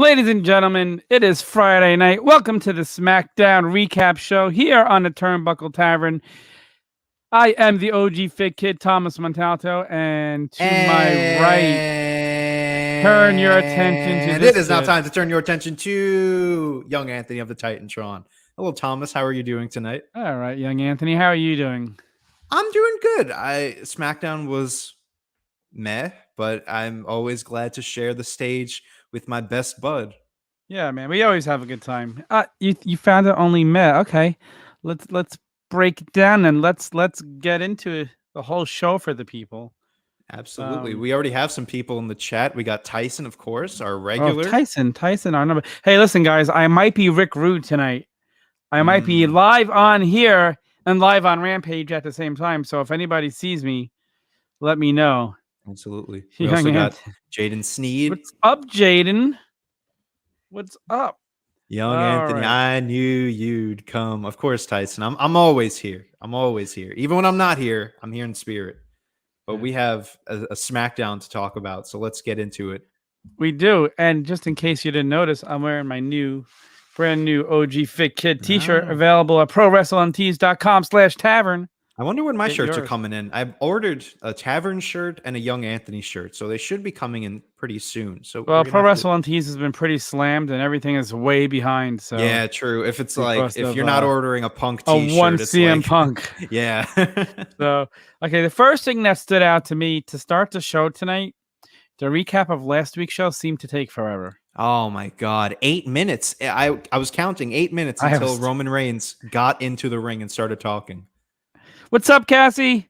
Ladies and gentlemen, it is Friday night. Welcome to the SmackDown Recap Show here on the Turnbuckle Tavern. I am the OG Fit Kid, Thomas Montalto, and to my right, turn your attention to this. It is now time to turn your attention to young Anthony of the Titantron. Hello, Thomas. How are you doing tonight? All right, young Anthony. How are you doing? I'm doing good. SmackDown was meh, but I'm always glad to share the stage with my best bud. Yeah, man. We always have a good time. You found it only meh. Okay, let's break it down and let's get into the whole show for the people. Absolutely. We already have some people in the chat. We got Tyson, of course, our regular. Tyson, our number. Hey, listen, guys. I might be Rick Rude tonight. I might be live on here and live on Rampage at the same time. So if anybody sees me, let me know. Absolutely. We also got Jaden Sneed. What's up, Jaden? What's up? Young Anthony, right. I knew you'd come. Of course, Tyson. I'm always here. I'm always here. Even when I'm not here, I'm here in spirit. But we have a SmackDown to talk about, so let's get into it. We do. And just in case you didn't notice, I'm wearing my brand new OG Fit Kid t-shirt available at ProWrestlingTees.com/tavern. I wonder when my shirts are coming in. I've ordered a Tavern shirt and a Young Anthony shirt, so they should be coming in pretty soon. So, well, Pro Wrestling Tees has been pretty slammed, and everything is way behind. So yeah, true. If it's like if you're not ordering a Punk t-shirt, one CM like, Punk, yeah. So okay, the first thing that stood out to me to start the show tonight, the recap of last week's show seemed to take forever. Oh my God, 8 minutes! I was counting 8 minutes until Roman Reigns got into the ring and started talking. What's up, Cassie?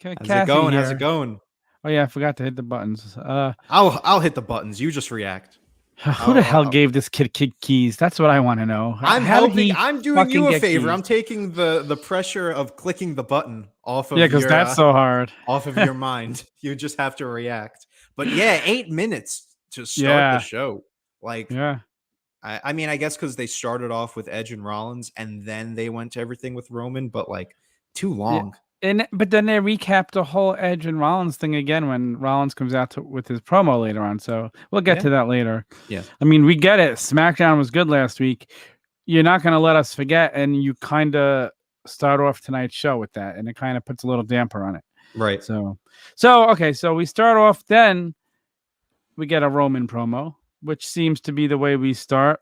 How's it going? How's it going? Oh yeah, I forgot to hit the buttons. I'll hit the buttons. You just react. Who the hell gave this kid keys? That's what I want to know. I'm helping. I'm doing you a favor. Keys? I'm taking the pressure of clicking the button off of because that's so hard off of your mind. You just have to react. But yeah, 8 minutes to start the show. Like I mean, I guess because they started off with Edge and Rollins and then they went to everything with Roman, but like too long. Yeah. But then they recapped the whole Edge and Rollins thing again when Rollins comes out with his promo later on. So we'll get to that later. Yeah. I mean, we get it. SmackDown was good last week. You're not going to let us forget. And you kind of start off tonight's show with that. And it kind of puts a little damper on it. Right. So okay. So we start off then. We get a Roman promo, which seems to be the way we start.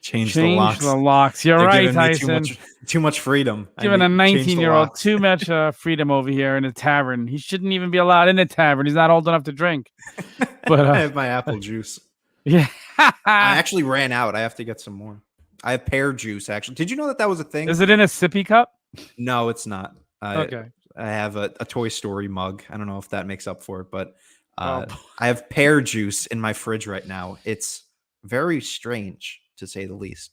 Change the locks. You're right, Tyson. Too much freedom. Giving a 19-year-old too much freedom over here in a tavern. He shouldn't even be allowed in a tavern. He's not old enough to drink. But I have my apple juice. Yeah. I actually ran out. I have to get some more. I have pear juice, actually. Did you know that was a thing? Is it in a sippy cup? No, it's not. Okay. I have a Toy Story mug. I don't know if that makes up for it, but I have pear juice in my fridge right now. It's very strange, to say the least.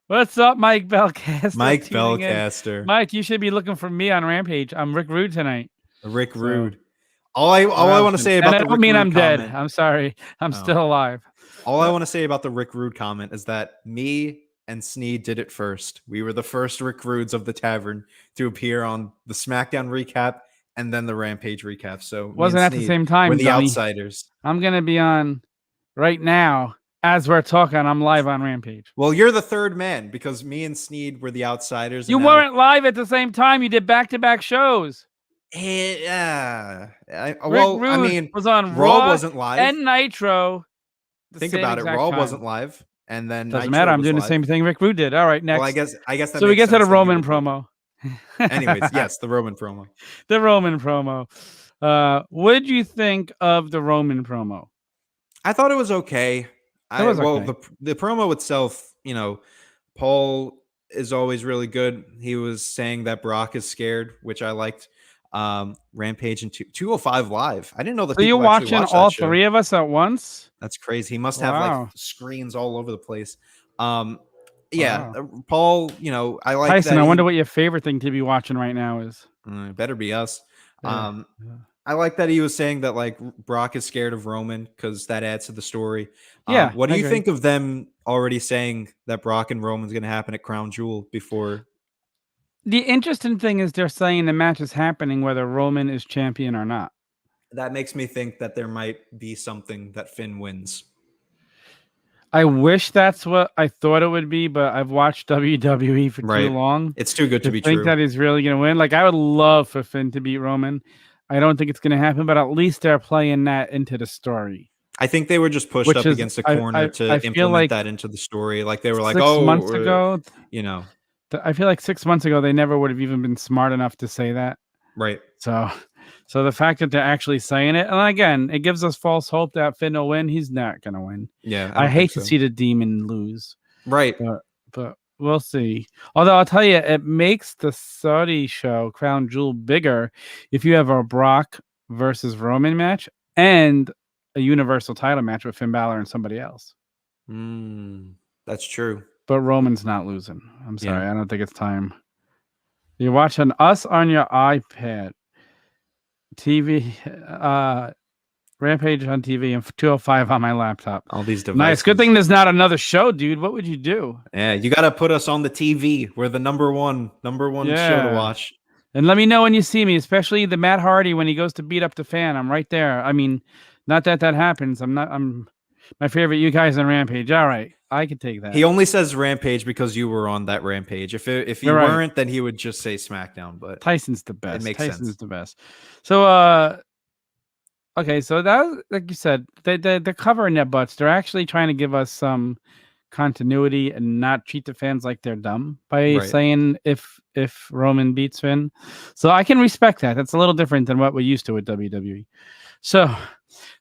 What's up, Mike Belcaster? Mike Belcaster. Mike, you should be looking for me on Rampage. I'm Rick Rude tonight. Rick Rude. All I want to say about the Rick Rude I'm comment, dead. I'm sorry. I'm still alive. All I want to say about the Rick Rude comment is that me and Sneed did it first. We were the first Rick Rudes of the Tavern to appear on the SmackDown recap and then the Rampage recap. So wasn't at the same time. We're the outsiders. I'm gonna be on right now as we're talking. I'm live on Rampage. Well, you're the third man because me and Sneed were the outsiders. You weren't live at the same time. You did back-to-back shows. Yeah. I mean, was on Raw wasn't live and Nitro. Think about it. Raw wasn't live, and then doesn't matter. I'm doing the same thing Rick Rude did. All right, next. Well, I guess. That so we get to the Roman promo. Anyways, yes, the Roman promo. The Roman promo. What did you think of the Roman promo? I thought it was okay. The promo itself, Paul is always really good. He was saying that Brock is scared, which I liked. Rampage and 205 Live. I didn't know that. So you're watching all three of us at once? That's crazy. He must have like screens all over the place. Yeah, Paul, I like Tyson, I wonder what your favorite thing to be watching right now is. It better be us. I like that he was saying that like Brock is scared of Roman because that adds to the story. What do you think of them already saying that Brock and Roman's going to happen at Crown Jewel before? The interesting thing is they're saying the match is happening whether Roman is champion or not. that makes me think that there might be something that Finn wins. I wish that's what I thought it would be, but I've watched WWE for too long. It's too good to be think true. That he's really going to win. Like, I would love for Finn to beat Roman. I don't think it's going to happen, but at least they're playing that into the story. I think they were just pushed up against the corner to implement that into the story. Like, they were like, 6 months ago, you know. I feel like 6 months ago, they never would have even been smart enough to say that. Right. So the fact that they're actually saying it, and again, it gives us false hope that Finn will win. He's not going to win. Yeah. I hate to see the demon lose. Right. But we'll see. Although I'll tell you, it makes the Saudi show, Crown Jewel, bigger if you have a Brock versus Roman match and a Universal title match with Finn Balor and somebody else. That's true. But Roman's not losing. I'm sorry. Yeah. I don't think it's time. You're watching us on your iPad. TV, Rampage on TV, and 205 on my laptop. All these devices. Nice. Good thing there's not another show, dude. What would you do? Yeah, you got to put us on the TV. We're the number one show to watch. And let me know when you see me, especially the Matt Hardy when he goes to beat up the fan. I'm right there. I mean, not that happens. I'm my favorite. You guys on Rampage. All right. I can take that. He only says Rampage because you were on that Rampage. If you weren't, then he would just say SmackDown. But Tyson's the best. It makes Tyson's sense. the best. So, okay, so that, like you said, they're covering their butts. They're actually trying to give us some continuity and not treat the fans like they're dumb by saying if Roman beats Finn. So I can respect that. That's a little different than what we're used to with WWE. So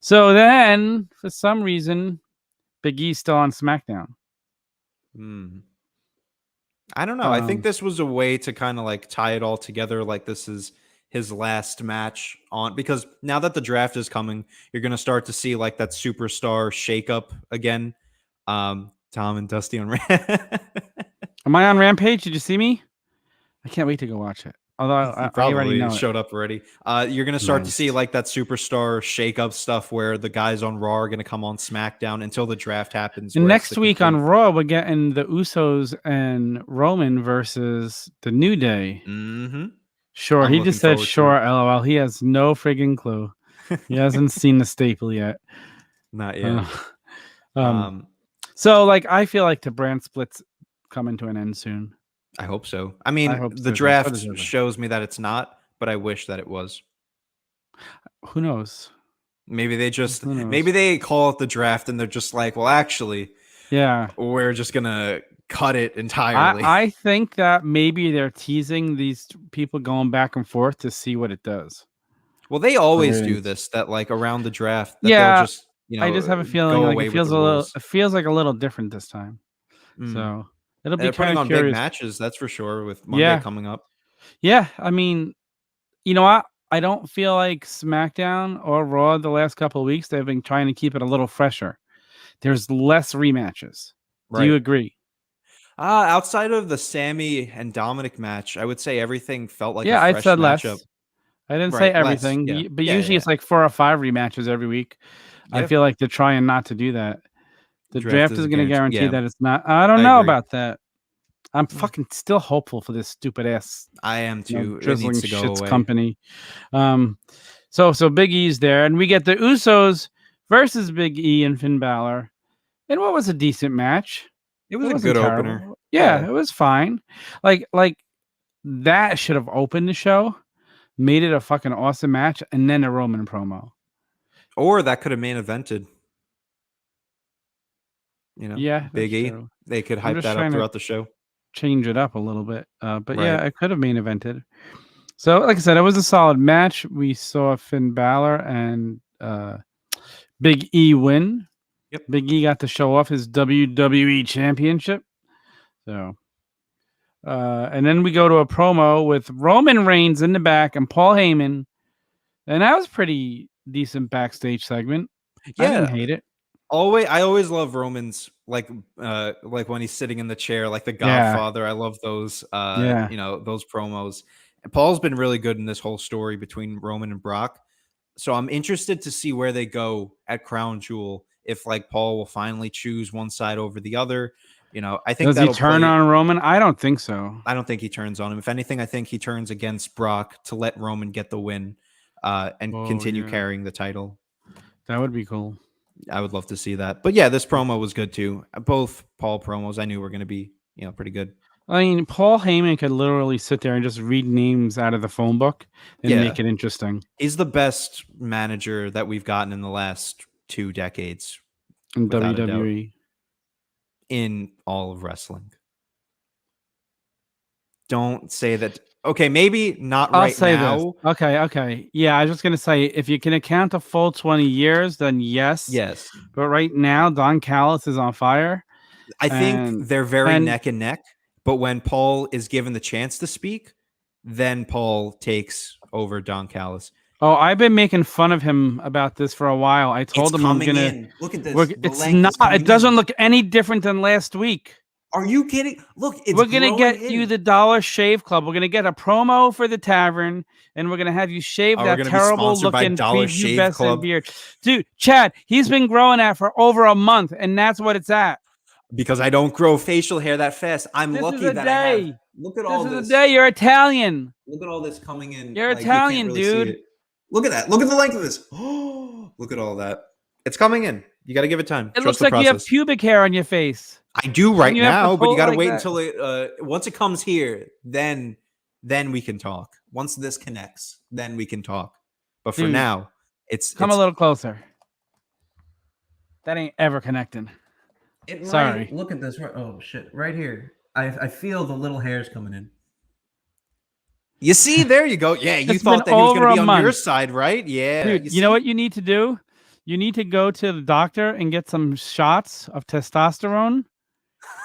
then, for some reason, Big E's still on SmackDown. I don't know. I think this was a way to kind of like tie it all together. Like, this is his last match on, because now that the draft is coming, you're going to start to see like that superstar shakeup again. Tom and Dusty on Am I on Rampage? Did you see me? I can't wait to go watch it. Although I probably showed up already. You're going to start to see like that superstar shakeup stuff where the guys on Raw are going to come on SmackDown until the draft happens. And next week on Raw, we're getting the Usos and Roman versus the New Day. Mm-hmm. Sure. He just said sure, LOL. He has no friggin' clue. He hasn't seen the staple yet. Not yet. So like, I feel like the brand split's coming to an end soon. I hope so. I mean, the draft shows me that it's not, but I wish that it was. Who knows? Maybe they call it the draft and they're just like, well, actually, we're just going to cut it entirely. I think that maybe they're teasing these people going back and forth to see what it does. Well, they always do this, that like around the draft. That they'll just, I just have a feeling like it feels like a little different this time. So it'll be putting on curious. Big matches, that's for sure, with Monday coming up. Yeah, I mean, you know what? I don't feel like SmackDown or Raw the last couple of weeks, they've been trying to keep it a little fresher. There's less rematches. Do you agree? Outside of the Sami and Dominic match, I would say everything felt like a fresh I said matchup. Less. I didn't say everything, but usually it's like 4 or 5 rematches every week. I feel like they're trying not to do that. The draft is going to guarantee that it's not. I don't know about that. I'm fucking still hopeful for this stupid ass. I am too. Drizzling shits company. So Big E's there, and we get the Usos versus Big E and Finn Balor. And what was a decent match? It was a good opener. Yeah, it was fine. Like that should have opened the show, made it a fucking awesome match, and then a Roman promo. Or that could have main evented. You know, Big E. True. They could hype that up throughout the show. Change it up a little bit. But yeah, it could have main evented. So, like I said, it was a solid match. We saw Finn Balor and Big E win. Yep. Big E got to show off his WWE Championship. So, and then we go to a promo with Roman Reigns in the back and Paul Heyman. And that was pretty decent backstage segment. I didn't hate it. I always love Roman's like when he's sitting in the chair, like the Godfather. I love those those promos. And Paul's been really good in this whole story between Roman and Brock. So I'm interested to see where they go at Crown Jewel, if like Paul will finally choose one side over the other. You know, I think does he turn on Roman? I don't think so. I don't think he turns on him. If anything, I think he turns against Brock to let Roman get the win. and continue carrying the title. That would be cool. I would love to see that. But yeah, this promo was good too. Both Paul promos I knew were going to be, pretty good. I mean, Paul Heyman could literally sit there and just read names out of the phone book and make it interesting. He's the best manager that we've gotten in the last 2 decades. In WWE. In all of wrestling. Don't say that. Okay, maybe not I'll right say now. This. Okay. Yeah, I was just going to say, if you can account a full 20 years, then yes. Yes. But right now, Don Callis is on fire. I think they're very neck and neck. But when Paul is given the chance to speak, then Paul takes over Don Callis. Oh, I've been making fun of him about this for a while. I told him I'm gonna look at this. It's not. It doesn't look any different than last week. Are you kidding? Look, we're gonna get you the Dollar Shave Club. We're gonna get a promo for the Tavern, and we're gonna have you shave that terrible looking preview best in beard, dude. Chad, he's been growing that for over a month, and that's what it's at. Because I don't grow facial hair that fast. I'm lucky that I have. Look at all this. This is a day. You're Italian. Look at all this coming in. You're Italian, dude. Look at that. Look at the length of this. Oh, look at all that. It's coming in. You got to give it time. It looks like you have pubic hair on your face. I do right now, but you got to wait until it. Once it comes here, then we can talk. Once this connects, then we can talk. But for now, come a little closer. That ain't ever connecting. Sorry. Look at this. Oh shit! Right here. I feel the little hairs coming in. You see, there you go. Yeah, you thought that he was going to be on your side, right? Yeah. Dude, you know what you need to do? You need to go to the doctor and get some shots of testosterone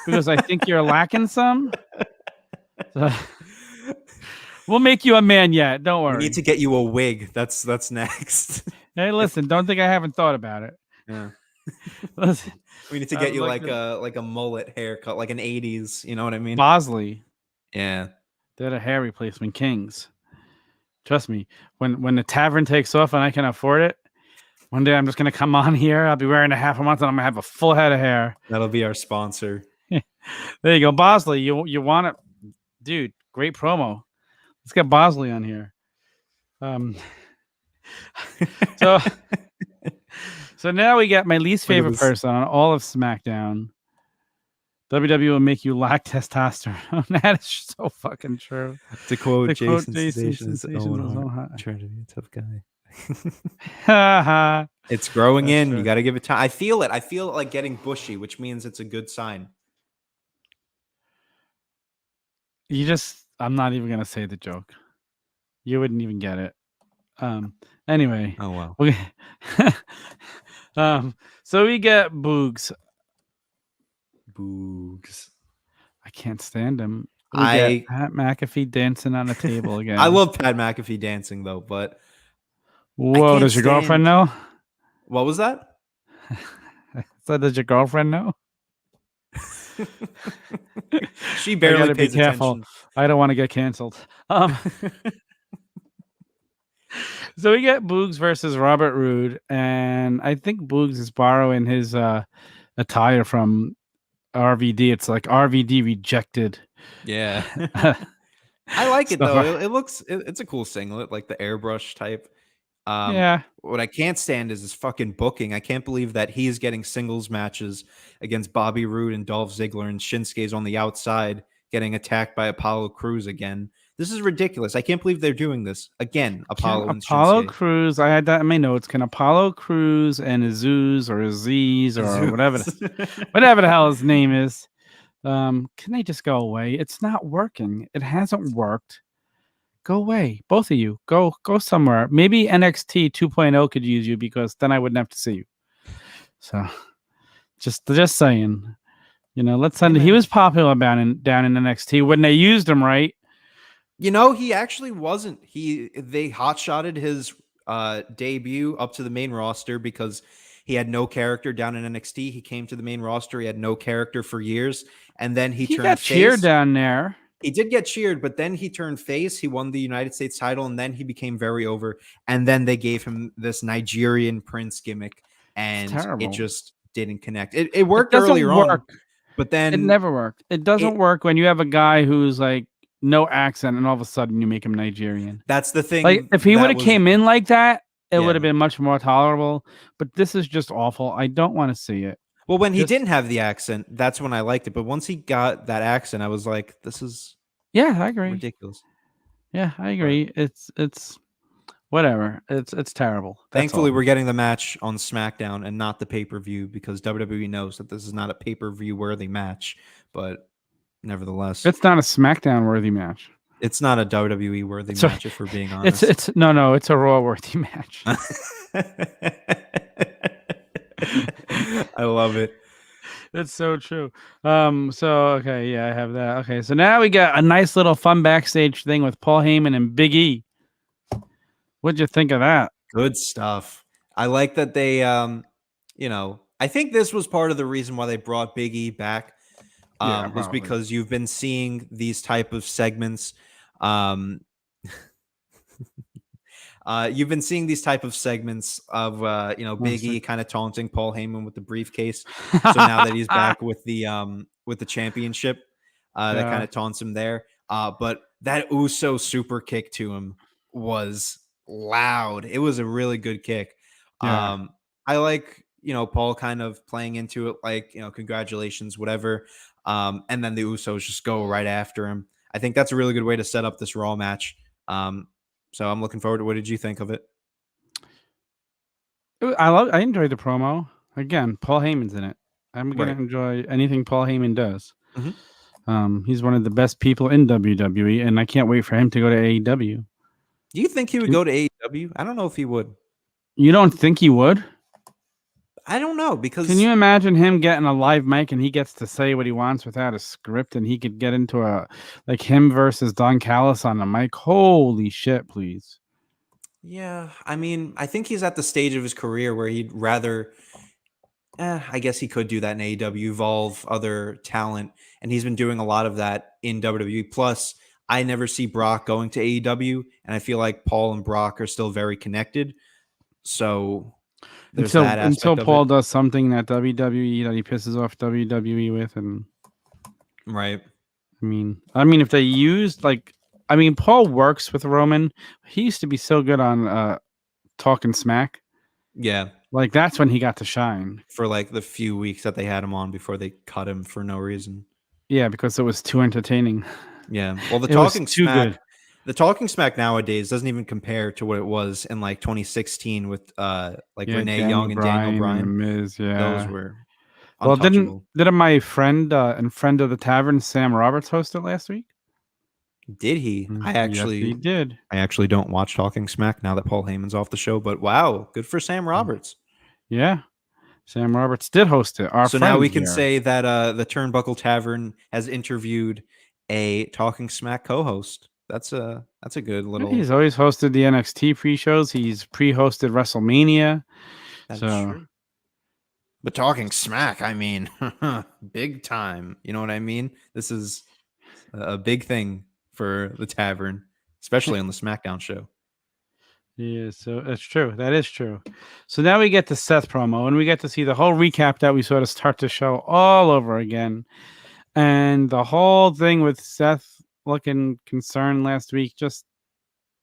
because I think you're lacking some. So, we'll make you a man yet. Don't worry. We need to get you a wig. That's next. Hey, listen, don't think I haven't thought about it. Yeah. Listen, we need to get you like a mullet haircut, like an 80s. You know what I mean? Bosley. Yeah. They're the hair replacement kings. Trust me. When the Tavern takes off and I can afford it, one day I'm just going to come on here. I'll be wearing a half a month and I'm going to have a full head of hair. That'll be our sponsor. There you go. Bosley, you want it? Dude, great promo. Let's get Bosley on here. So now we got my least favorite person on all of SmackDown. WWE will make you lack testosterone. That is so fucking true. To quote Jason Statham, trying to be a tough guy. It's growing in. True. You got to give it time. I feel it. I feel it like getting bushy, which means it's a good sign. I'm not even going to say the joke. You wouldn't even get it. Anyway. Oh, wow. So we get Boogs. I can't stand him. Pat McAfee dancing on a table again. I love Pat McAfee dancing though, but whoa, does your girlfriend know? What was that? So does your girlfriend know? She barely pays attention. I don't want to get canceled. So we get Boogs versus Robert Roode, and I think Boogs is borrowing his attire from RVD. It's like RVD rejected. Yeah. I like it though. It's a cool singlet, like the airbrush type. Yeah. What I can't stand is his fucking booking. I can't believe that he is getting singles matches against Bobby Roode and Dolph Ziggler, and Shinsuke's on the outside getting attacked by Apollo Crews again. This is ridiculous. I can't believe they're doing this again. Apollo Crews. I had that in my notes. Can Apollo Crews and Aziz or Aziz or whatever the hell his name is, can they just go away? It's not working. It hasn't worked. Go away, both of you. Go somewhere. Maybe NXT 2.0 could use you because then I wouldn't have to see you. So, just saying. Let's send. He was popular down in NXT when they used him right. He actually wasn't. They hot-shotted his debut up to the main roster because he had no character down in NXT. He came to the main roster. He had no character for years. And then he turned face. Cheered down there. He did get cheered, but then he turned face. He won the United States title, and then he became very over. And then they gave him this Nigerian prince gimmick, and it just didn't connect. It worked earlier on, but then it never worked. It doesn't work when you have a guy who's like no accent, and all of a sudden you make him Nigerian. That's the thing. Like if he would have came in like that, it would have been much more tolerable. But this is just awful. I don't want to see it. Well, when he didn't have the accent, that's when I liked it. But once he got that accent, I was like, this is I agree. Ridiculous. Yeah, I agree. It's whatever. It's terrible. Thankfully, we're getting the match on SmackDown and not the pay-per-view because WWE knows that this is not a pay-per-view worthy match. But nevertheless, it's not a SmackDown worthy match. It's not a WWE worthy match, if we're being honest. It's no, it's a Raw worthy match. I love it. That's so true. Okay, I have that. Okay, so now we got a nice little fun backstage thing with Paul Heyman and Big E. What'd you think of that? Good stuff. I like that they, I think this was part of the reason why they brought Big E back. Was because you've been seeing these type of segments. You've been seeing these type of segments of Big E kind of taunting Paul Heyman with the briefcase. So now that he's back with the championship, that kind of taunts him there. But that Uso super kick to him was loud. It was a really good kick. I like Paul kind of playing into it, like congratulations, whatever. And then the Usos just go right after him. I think that's a really good way to set up this Raw match. So I'm looking forward to. What did you think of it? I enjoyed the promo. Again, Paul Heyman's in it. I'm gonna enjoy anything Paul Heyman does. Mm-hmm. He's one of the best people in WWE, and I can't wait for him to go to AEW. Do you think he would go to AEW? I don't know if he would. You don't think he would? I don't know, because can you imagine him getting a live mic and he gets to say what he wants without a script, and he could get into like him versus Don Callis on the mic? Holy shit, please. Yeah, I mean, I think he's at the stage of his career where he'd rather I guess he could do that in AEW, evolve other talent, and he's been doing a lot of that in WWE. Plus, I never see Brock going to AEW, and I feel like Paul and Brock are still very connected. So until Paul does something that WWE that he pisses off WWE with, and right. I mean, if they used Paul works with Roman. He used to be so good on Talking Smack. Yeah, like that's when he got to shine for like the few weeks that they had him on before they cut him for no reason. Yeah, because it was too entertaining. Yeah, well, the Talking Smack nowadays doesn't even compare to what it was in like 2016 with Renee Young and Daniel Bryan. And Miz, those were untouchable. Didn't my friend and friend of the Tavern, Sam Roberts, host it last week? Did he? Yes, he did. I actually don't watch Talking Smack now that Paul Heyman's off the show, but wow, good for Sam Roberts. Yeah, Sam Roberts did host it. So now we can say that the Turnbuckle Tavern has interviewed a Talking Smack co-host. That's a good little. He's always hosted the NXT pre-shows. He's pre-hosted WrestleMania. That's true. But Talking Smack, I mean, big time. You know what I mean? This is a big thing for the Tavern, especially on the SmackDown show. Yeah, so that's true. That is true. So now we get to Seth promo, and we get to see the whole recap that we saw to start the show all over again. And the whole thing with Seth looking concerned last week, just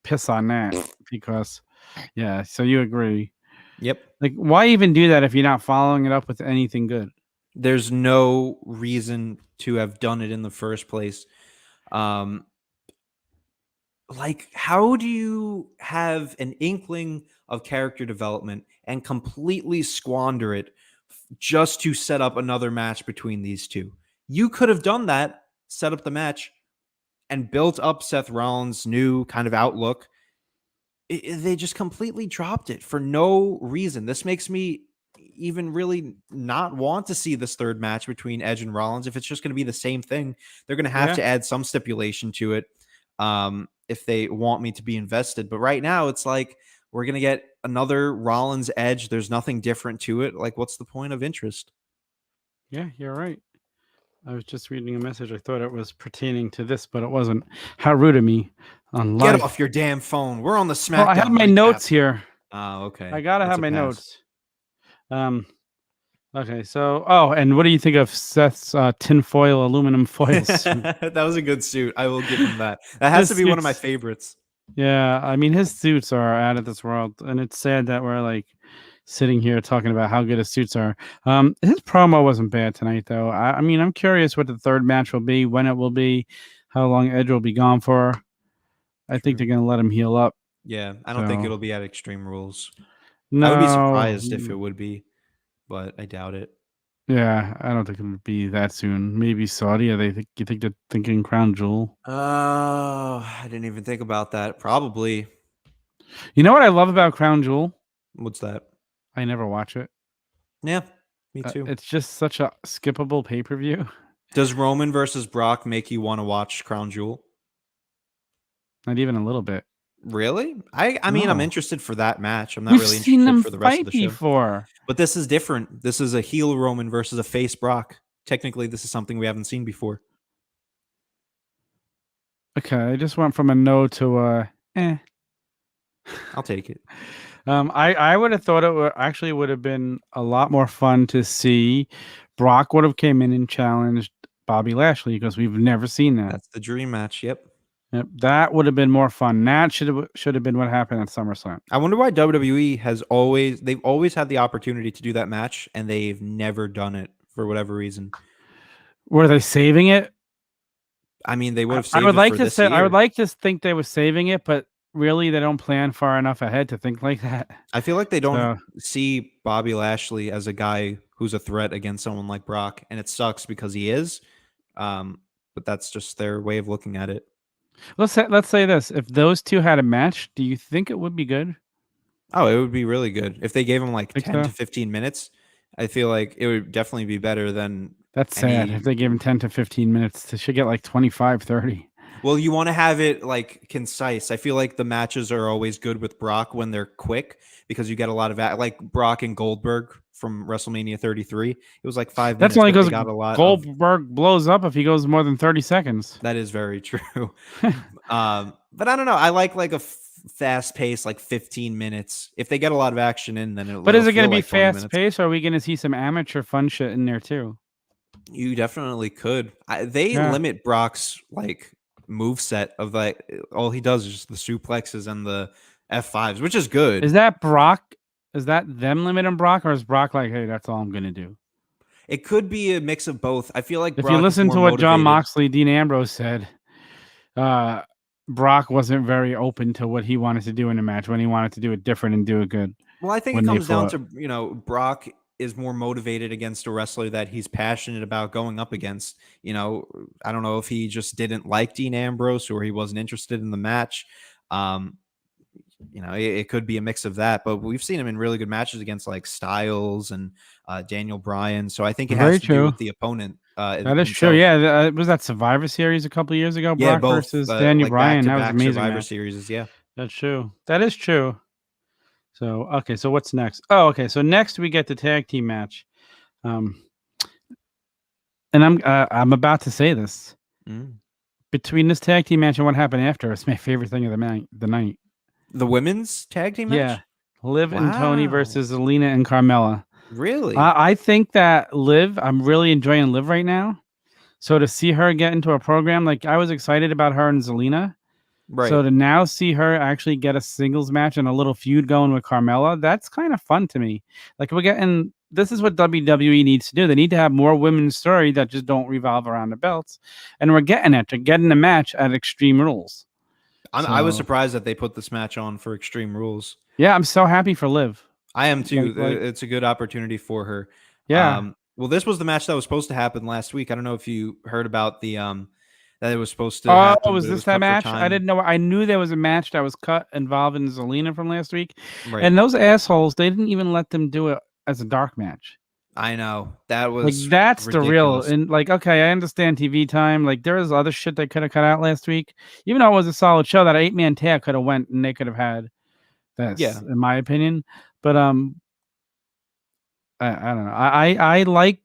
piss on that. Because, yeah, so you agree. Yep. Like, why even do that if you're not following it up with anything good? There's no reason to have done it in the first place. Like, how do you have an inkling of character development and completely squander it just to set up another match between these two? You could have done that, set up the match, and built up Seth Rollins' new kind of outlook. They just completely dropped it for no reason. This makes me even really not want to see this third match between Edge and Rollins. If it's just going to be the same thing, they're going to have to add some stipulation to it if they want me to be invested. But right now, it's like we're going to get another Rollins Edge. There's nothing different to it. Like, what's the point of interest? Yeah, you're right. I was just reading a message. I thought it was pertaining to this, but it wasn't. How rude of me. On live. Get off your damn phone. We're on the SmackDown. Well, I have my notes here. Oh, okay. I gotta have my notes. Okay, so and what do you think of Seth's tinfoil aluminum foil suit? That was a good suit. I will give him that. That has to be one of my favorites. Yeah, I mean his suits are out of this world, and it's sad that we're like sitting here talking about how good his suits are. His promo wasn't bad tonight, though. I mean, I'm curious what the third match will be, when it will be, how long Edge will be gone for. I think they're gonna let him heal up. Yeah, I don't think it'll be at Extreme Rules. No, I would be surprised if it would be, but I doubt it. Yeah, I don't think it would be that soon. Maybe Saudi. You think they're thinking Crown Jewel? Oh, I didn't even think about that. Probably. You know what I love about Crown Jewel? What's that? I never watch it. Yeah, me too. It's just such a skippable pay-per-view. Does Roman versus Brock make you want to watch Crown Jewel? Not even a little bit. Really? I mean, I'm interested for that match. I'm not really interested for the rest of the show. Before. But this is different. This is a heel Roman versus a face Brock. Technically, this is something we haven't seen before. Okay, I just went from a no to I'll take it. I would have thought it would have been a lot more fun to see Brock would have came in and challenged Bobby Lashley, because we've never seen that. That's the dream match. Yep. That would have been more fun. That should have been what happened at SummerSlam. I wonder why WWE they've always had the opportunity to do that match, and they've never done it for whatever reason. Were they saving it? I mean, they would have saved I would like it for to this say year. I would like to think they were saving it, but really they don't plan far enough ahead to think like that. I feel like they don't see Bobby Lashley as a guy who's a threat against someone like Brock, and it sucks because he is. But that's just their way of looking at it. Let's say this: if those two had a match, do you think it would be good? Oh, it would be really good if they gave him like 10 to 15 minutes. I feel like it would definitely be better than. That's sad. If they gave him 10 to 15 minutes, they should get like 25, 30. Well, you want to have it like concise. I feel like the matches are always good with Brock when they're quick, because you get a lot of like Brock and Goldberg from WrestleMania 33. It was like 5 minutes. That's only because Goldberg blows up if he goes more than 30 seconds. That is very true. But I don't know. I like a fast pace, like 15 minutes. If they get a lot of action in, then But is it going to be fast paced, or are we going to see some amateur fun shit in there too? You definitely could. They limit Brock's like move set of like all he does is just the suplexes and the F5s, which is good. Is that Brock? Is that them limiting Brock, or is Brock like, hey, that's all I'm gonna do? It could be a mix of both. I feel like if you listen to what John Moxley, Dean Ambrose said, Brock wasn't very open to what he wanted to do in a match when he wanted to do it different and do it good. Well, I think it comes down to, Brock is more motivated against a wrestler that he's passionate about going up against. I don't know if he just didn't like Dean Ambrose or he wasn't interested in the match. It could be a mix of that, but we've seen him in really good matches against like Styles and Daniel Bryan. So I think it has to do with the opponent. That is true. Yeah, was that Survivor Series a couple of years ago? Yeah, Brock versus Daniel Bryan. That was amazing. Survivor Series, yeah. That's true. That is true. So, okay, so what's next? Oh, okay, so next we get the tag team match. And I'm about to say this. Between this tag team match and what happened after, it's my favorite thing of the night. The women's tag team match? Yeah. Liv and Tony versus Zelina and Carmella. Really? I think that I'm really enjoying Liv right now. So to see her get into a program, like I was excited about her and Zelina. Right. So to now see her actually get a singles match and a little feud going with Carmella, that's kind of fun to me. Like this is what WWE needs to do. They need to have more women's story that just don't revolve around the belts. And we're getting it. They're getting a match at Extreme Rules. I was surprised that they put this match on for Extreme Rules. Yeah, I'm so happy for Liv. I am too. It's a good opportunity for her. Yeah. Well, this was the match that was supposed to happen last week. I don't know if you heard about the that it was supposed to happen. Oh, was this that match? I didn't know. I knew there was a match that was cut involving Zelina from last week. Right. And those assholes, they didn't even let them do it as a dark match. I know. That was like that's ridiculous. The real and like okay, I understand TV time. Like there was other shit they could have cut out last week. Even though it was a solid show, that 8-man tag could have went and they could have had this, in my opinion. But I don't know. I like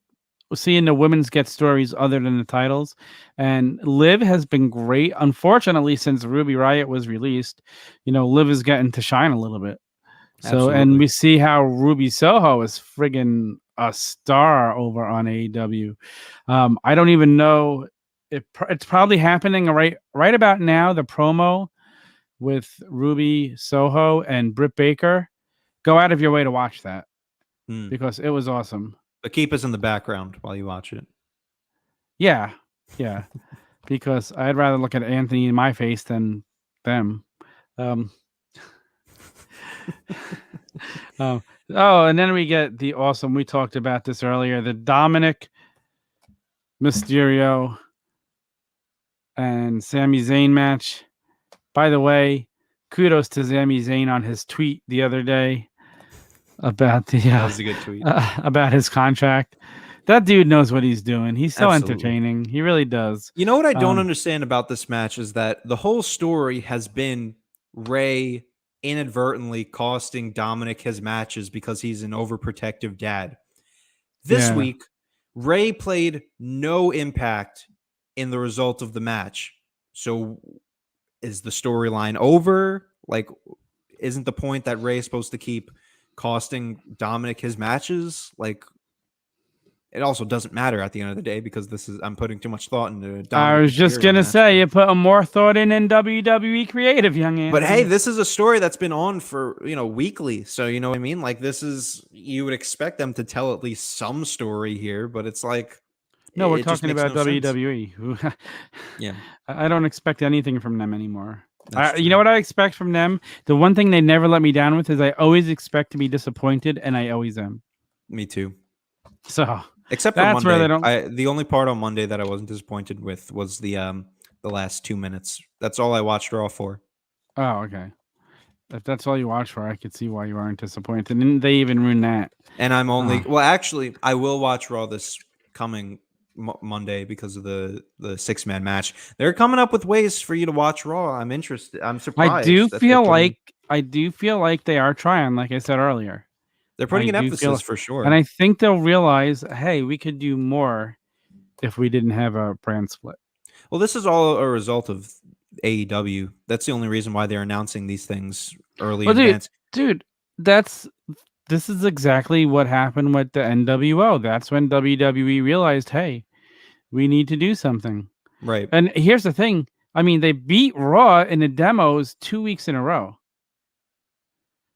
seeing the women's get stories other than the titles, and Liv has been great. Unfortunately, since Ruby Riott was released, Liv is getting to shine a little bit. So, and we see how Ruby Soho is friggin' a star over on AEW. I don't even know if it's probably happening right about now. The promo with Ruby Soho and Britt Baker. Go out of your way to watch that because it was awesome. But keep us in the background while you watch it. Yeah. Because I'd rather look at Anthony in my face than them. And then we get the awesome. We talked about this earlier. The Dominic, Mysterio, and Sami Zayn match. By the way, kudos to Sami Zayn on his tweet the other day about that was a good tweet about his contract. That dude knows what he's doing. He's so entertaining. He really does. You know what I don't understand about this match is that the whole story has been Ray inadvertently costing Dominic his matches because he's an overprotective dad. This week, Ray played no impact in the result of the match. So is the storyline over? Like, isn't the point that Ray is supposed to keep costing Dominic his matches? Like, it also doesn't matter at the end of the day because I'm putting too much thought into Dominic. I was just going to say, you put more thought in WWE creative, young Anthony. But hey, this is a story that's been on for, weekly. So, you know what I mean? Like, you would expect them to tell at least some story here, but it's like, no, we're talking about WWE. Yeah. I don't expect anything from them anymore. You know what I expect from them? The one thing they never let me down with is I always expect to be disappointed, and I always am. Me too. So except for Monday, where they don't... the only part on Monday that I wasn't disappointed with was the last 2 minutes. That's all I watched Raw for. Oh, okay. If that's all you watch for, I could see why you aren't disappointed. And they even ruined that. And I'm only well, actually, I will watch Raw this coming Monday because of the 6-man match. They're coming up with ways for you to watch Raw. I'm interested. I'm surprised. I do feel like they are trying. Like I said earlier, they're putting an emphasis for sure. And I think they'll realize, hey, we could do more if we didn't have a brand split. Well, this is all a result of AEW. That's the only reason why they're announcing these things early in advance. Dude, this is exactly what happened with the NWO. That's when WWE realized, hey, we need to do something. Right. And here's the thing. I mean, they beat Raw in the demos 2 weeks in a row.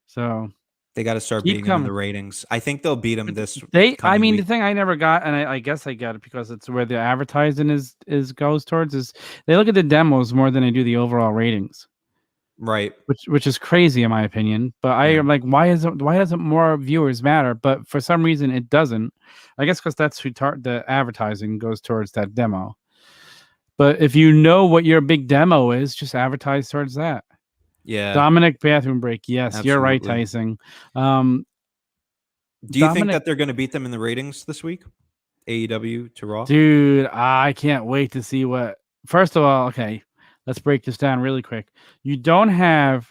So they got to start beating them in the ratings. I think they'll beat them this week. The thing I never got, and I guess I got it because it's where the advertising goes towards, is they look at the demos more than they do the overall ratings. Right. Which is crazy in my opinion. But I am like, why doesn't more viewers matter? But for some reason it doesn't. I guess because that's who the advertising goes towards that demo. But if you know what your big demo is, just advertise towards that. Yeah. Dominic bathroom break. Yes, absolutely. You're right, Tyson. Do you think that they're going to beat them in the ratings this week? AEW to Raw? Dude, I can't wait to see what. First of all, okay, let's break this down really quick. You don't have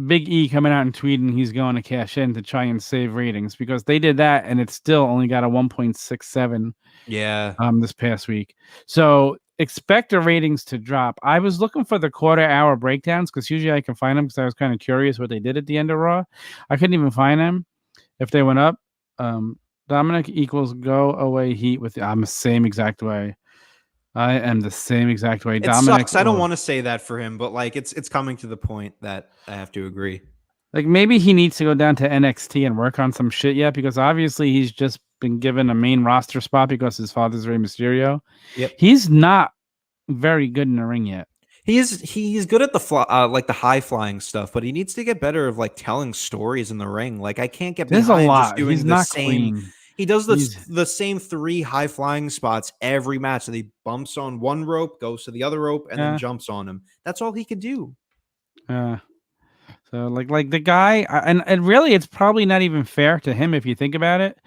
Big E coming out and tweeting he's going to cash in to try and save ratings because they did that and it still only got a 1.67. Yeah. This past week. So expect the ratings to drop. I was looking for the quarter-hour breakdowns because usually I can find them because I was kind of curious what they did at the end of Raw. I couldn't even find them if they went up. Dominic equals go away heat with I'm the same exact way. I am the same exact way. Dominic sucks. I don't want to say that for him, but like it's coming to the point that I have to agree. Like maybe he needs to go down to NXT and work on some shit yet because obviously he's just been given a main roster spot because his father's Rey Mysterio. Yep. He's not very good in the ring yet. He's good at the like the high flying stuff, but he needs to get better of like telling stories in the ring. Like I can't get behind just doing he's the not same. Clean. He does the same 3 high flying spots every match. And he bumps on one rope, goes to the other rope, and then jumps on him. That's all he could do. So like the guy, and really, it's probably not even fair to him if you think about it.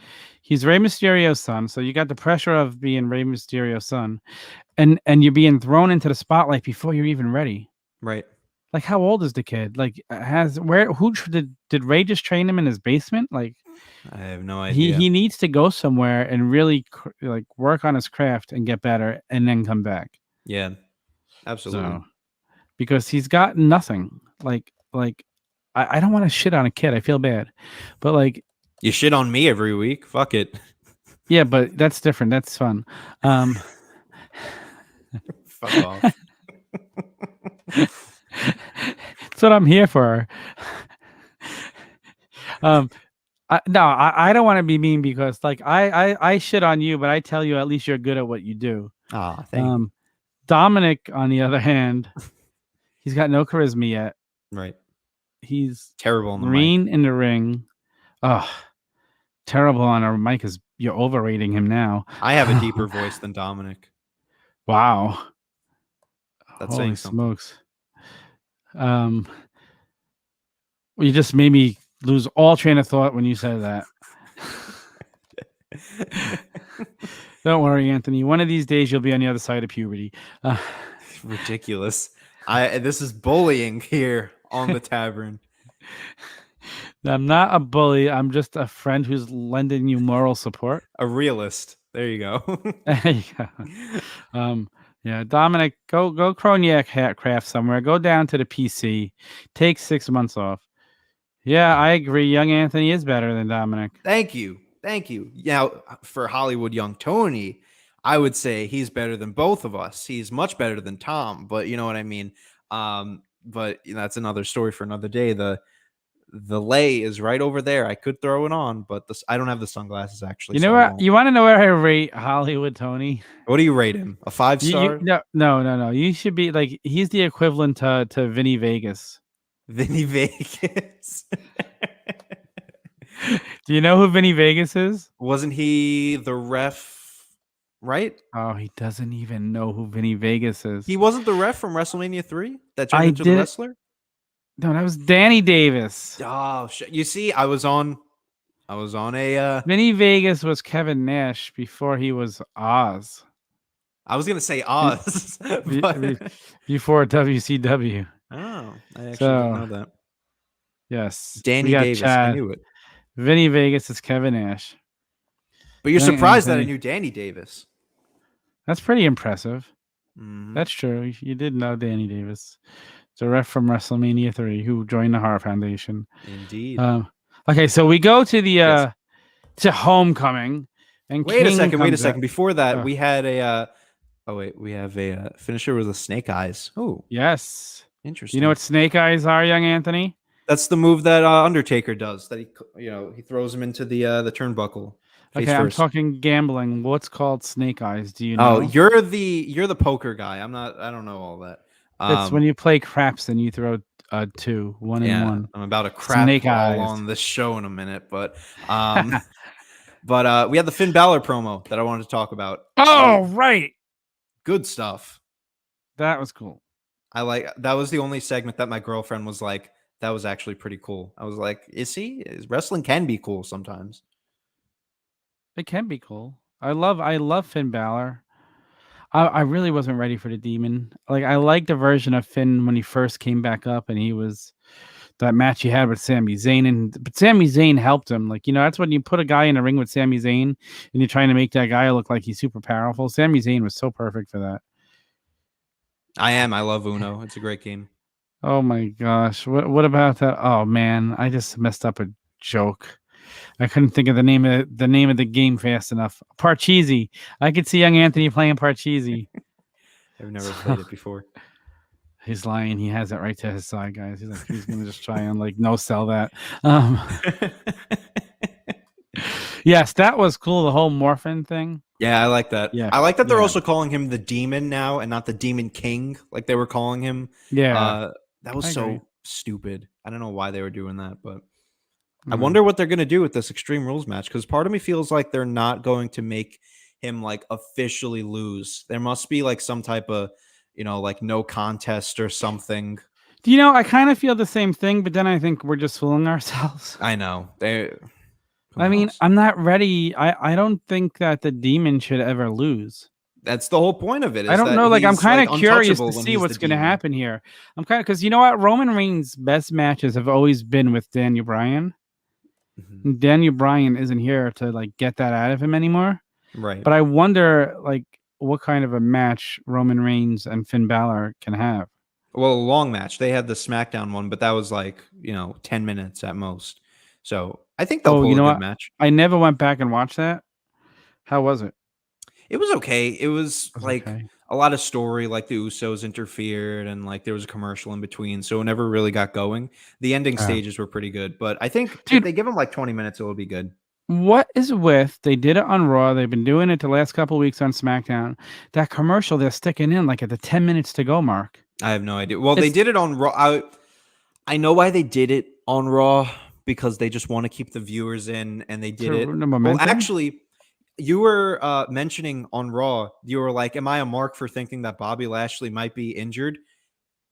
He's Rey Mysterio's son, so you got the pressure of being Rey Mysterio's son, and you're being thrown into the spotlight before you're even ready. Right. Like, how old is the kid? Like, who did Ray just train him in his basement? Like, I have no idea. He needs to go somewhere and really like work on his craft and get better, and then come back. Yeah, absolutely. So, because he's got nothing. Like I don't want to shit on a kid. I feel bad, but like You shit on me every week. Fuck it. Yeah, but that's different. That's fun. Fuck off. That's what I'm here for. I don't want to be mean because like I shit on you, but I tell you at least you're good at what you do. Ah, thank you. Dominic, on the other hand, he's got no charisma yet. Right. He's terrible on the green mic. in the ring. Oh, terrible on our mic is you're overrating him now. I have a deeper voice than Dominic. Wow. That's Holy saying something. Smokes. You just made me lose all train of thought when you said that. Don't worry, Anthony. One of these days you'll be on the other side of puberty. Ridiculous. This is bullying here on the Tavern. I'm not a bully. I'm just a friend who's lending you moral support. A realist. There you go. Yeah, Dominic, go Chroniac hat craft somewhere. Go down to the PC. Take 6 months off. Yeah, I agree. Young Anthony is better than Dominic. Thank you. Now, for Hollywood Young Tony, I would say he's better than both of us. He's much better than Tom, but you know what I mean? But that's another story for another day. The lay is right over there. I could throw it on, but I don't have the sunglasses actually. You know what? You want to know where I rate Hollywood Tony? What do you rate him? A 5-star? No. You should be like he's the equivalent to Vinny Vegas. Vinny Vegas. Do you know who Vinny Vegas is? Wasn't he the ref? Right? Oh, he doesn't even know who Vinny Vegas is. He wasn't the ref from WrestleMania 3 that turned into the wrestler? No, that was Danny Davis. Oh, shit. You see, I was on a Vinny Vegas was Kevin Nash before he was Oz. I was gonna say Oz before WCW. Oh, I actually didn't know that. Yes, Danny Davis. I knew it. Vinny Vegas is Kevin Nash. But you're surprised that I knew Danny Davis. That's pretty impressive. Mm-hmm. That's true. You did know Danny Davis. It's a ref from WrestleMania 3 who joined the Hart Foundation. Indeed. Okay, so we go to the to Homecoming. And wait a second. Before that, we had we have a finisher with a Snake Eyes. Oh, yes. Interesting. You know what Snake Eyes are, young Anthony? That's the move that Undertaker does. That he throws him into the turnbuckle. Okay, I'm talking gambling. What's called Snake Eyes? Do you know? Oh, you're the poker guy. I don't know all that. It's when you play craps and you throw 2, 1 and 1. I'm about to crap all on this show in a minute, but but we had the Finn Balor promo that I wanted to talk about. Oh, right. Good stuff. That was cool. That was the only segment that my girlfriend was like, that was actually pretty cool. I was like, wrestling can be cool sometimes. It can be cool. I love Finn Balor. I really wasn't ready for the Demon. Like, I liked the version of Finn when he first came back up, and he was that match he had with Sami Zayn, but Sami Zayn helped him. Like, that's when you put a guy in a ring with Sami Zayn, and you're trying to make that guy look like he's super powerful. Sami Zayn was so perfect for that. I love Uno. It's a great game. Oh my gosh. What about that? Oh man, I just messed up a joke. I couldn't think of the name of the game fast enough. Parcheesi. I could see young Anthony playing Parcheesi. I've never played it before. He's lying. He has it right to his side, guys. He's gonna just try and no sell that. Yes, that was cool. The whole Morphin thing. Yeah, I like that. Yeah, I like that they're also calling him the Demon now and not the Demon King like they were calling him. Yeah, that was so stupid. I don't know why they were doing that, but I wonder what they're going to do with this Extreme Rules match, because part of me feels like they're not going to make him officially lose. There must be some type of, no contest or something. I kind of feel the same thing, but then I think we're just fooling ourselves. I know. I'm not ready. I don't think that the Demon should ever lose. That's the whole point of it. I don't know. I'm kind of curious to see what's going to happen here. I'm kind of, because you know what? Roman Reigns' best matches have always been with Daniel Bryan. Mm-hmm. Daniel Bryan isn't here to get that out of him anymore. Right. But I wonder what kind of a match Roman Reigns and Finn Balor can have. Well, a long match. They had the SmackDown one, but that was 10 minutes at most. So I think they'll pull a good match. I never went back and watched that. How was it? It was okay. It was like a lot of story, like the Usos interfered and like there was a commercial in between, so it never really got going. The ending stages were pretty good, but I think if they give them like 20 minutes, it will be good. What is with, they did it on Raw, they've been doing it the last couple of weeks on SmackDown, that commercial they're sticking in like at the 10 minutes to go mark? I have no idea. Well, they did it on Raw. I know why they did it on Raw, because they just want to keep the viewers in, and they did it. Well, actually, you were mentioning on Raw, you were like, am I a mark for thinking that Bobby Lashley might be injured?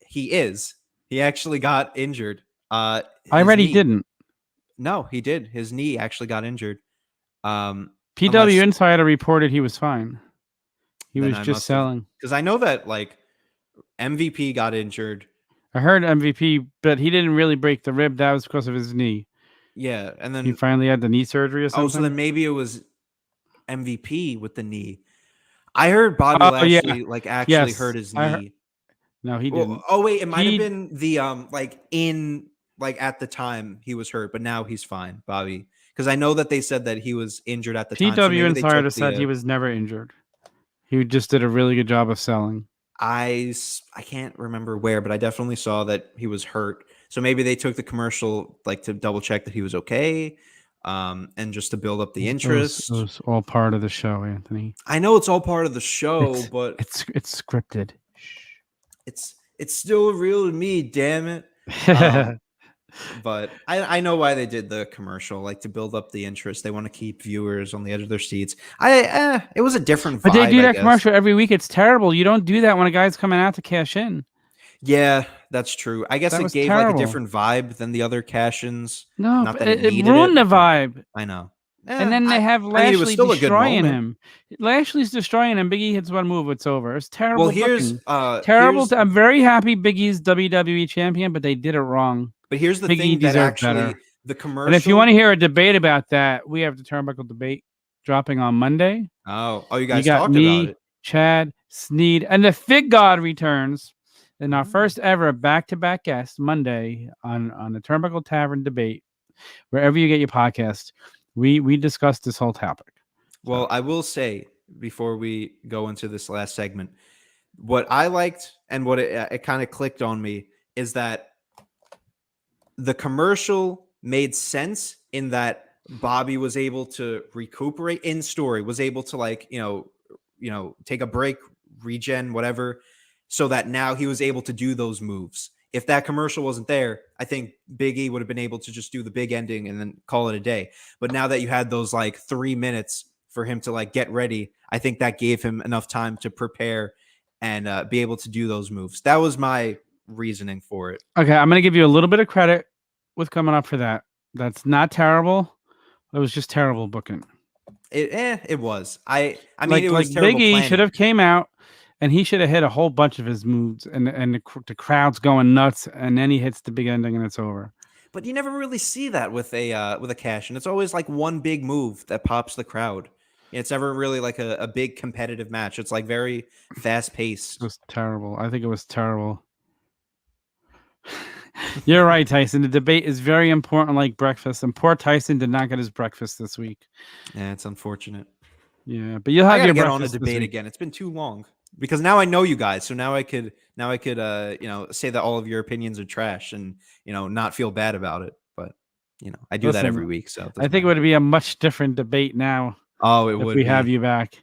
He is. He actually got injured. I read he didn't. No, he did. His knee actually got injured. PW Insider reported he was fine. He was just selling. Because I know that like MVP got injured. I heard MVP, but he didn't really break the rib. That was because of his knee. Yeah, and then he finally had the knee surgery or something. Oh, so then maybe it was MVP with the knee. I heard Bobby Lashley actually hurt his knee. No, he didn't. Oh wait, it might have been the at the time he was hurt, but now he's fine, Bobby. Because I know that they said that he was injured at the time. PW Insider said he was never injured. He just did a really good job of selling. I can't remember where, but I definitely saw that he was hurt. So maybe they took the commercial like to double check that he was okay, and just to build up the interest. It was all part of the show, Anthony. I know it's all part of the show, but it's scripted. It's still real to me, damn it. But I know why they did the commercial, like to build up the interest. They want to keep viewers on the edge of their seats. It was a different vibe. But they do that commercial every week. It's terrible. You don't do that when a guy's coming out to cash in. Yeah, that's true. I guess it gave like a different vibe than the other cash-ins. No, not that it ruined the vibe. I know. And then they have Lashley destroying him. Lashley's destroying him. Big E hits one move, it's over. It's terrible. Well, here's terrible. I'm very happy Big E's WWE champion, but they did it wrong. But here's the thing that actually the commercial. And if you want to hear a debate about that, we have the Turnbuckle debate dropping on Monday. Oh, you guys talked about it. Chad, Sneed, and the Fig God returns in our first ever back-to-back guest Monday on the Turnbuckle Tavern debate. Wherever you get your podcast, we discussed this whole topic. Well, I will say before we go into this last segment, what I liked and what it kind of clicked on me is that the commercial made sense in that Bobby was able to recuperate in story, was able to take a break, regen, whatever, so that now he was able to do those moves. If that commercial wasn't there, I think Big E would have been able to just do the big ending and then call it a day. But now that you had those 3 minutes for him to get ready, I think that gave him enough time to prepare and be able to do those moves. That was my reasoning for it. Okay, I'm going to give you a little bit of credit with coming up for that. That's not terrible. It was just terrible booking. It was. I mean, it was terrible. Big E should have came out and he should have hit a whole bunch of his moves, and the crowd's going nuts, and then he hits the big ending and it's over. But you never really see that with a cash, and it's always one big move that pops the crowd. It's never really a big competitive match. It's very fast paced. It was terrible. I think it was terrible. You're right, Tyson. The debate is very important, like breakfast, and poor Tyson did not get his breakfast this week. Yeah, it's unfortunate. Yeah, but you'll have your get on a debate again. It's been too long because now I know you guys, so now I could say that all of your opinions are trash and not feel bad about it. But I do that every week, so I think it would be a much different debate now. Oh, it would. If we have you back,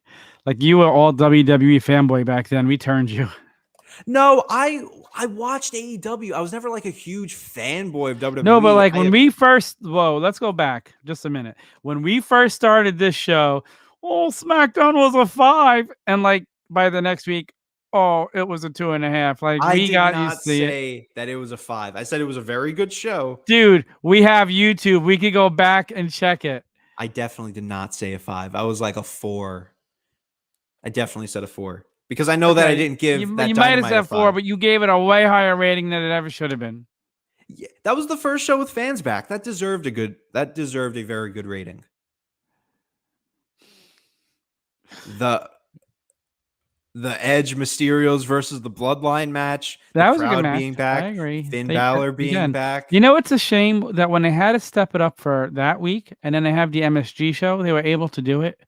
you were all WWE fanboy back then. We turned you. No, I watched AEW. I was never a huge fanboy of WWE. No, but when we first, let's go back just a minute. When we first started this show, SmackDown was a 5, and by the next week, it was a 2.5. I did not say that it was a 5. I said it was a very good show. Dude, we have YouTube. We could go back and check it. I definitely did not say a 5. I was a 4. I definitely said a 4. Because I know that I didn't give that. You might have said 4, but you gave it a way higher rating than it ever should have been. Yeah, that was the first show with fans back. That deserved a very good rating. the Edge Mysterios versus the Bloodline match. That the was a good crowd match. being back. I agree. Finn Balor being back. You know, it's a shame that when they had to step it up for that week, and then they have the MSG show, they were able to do it,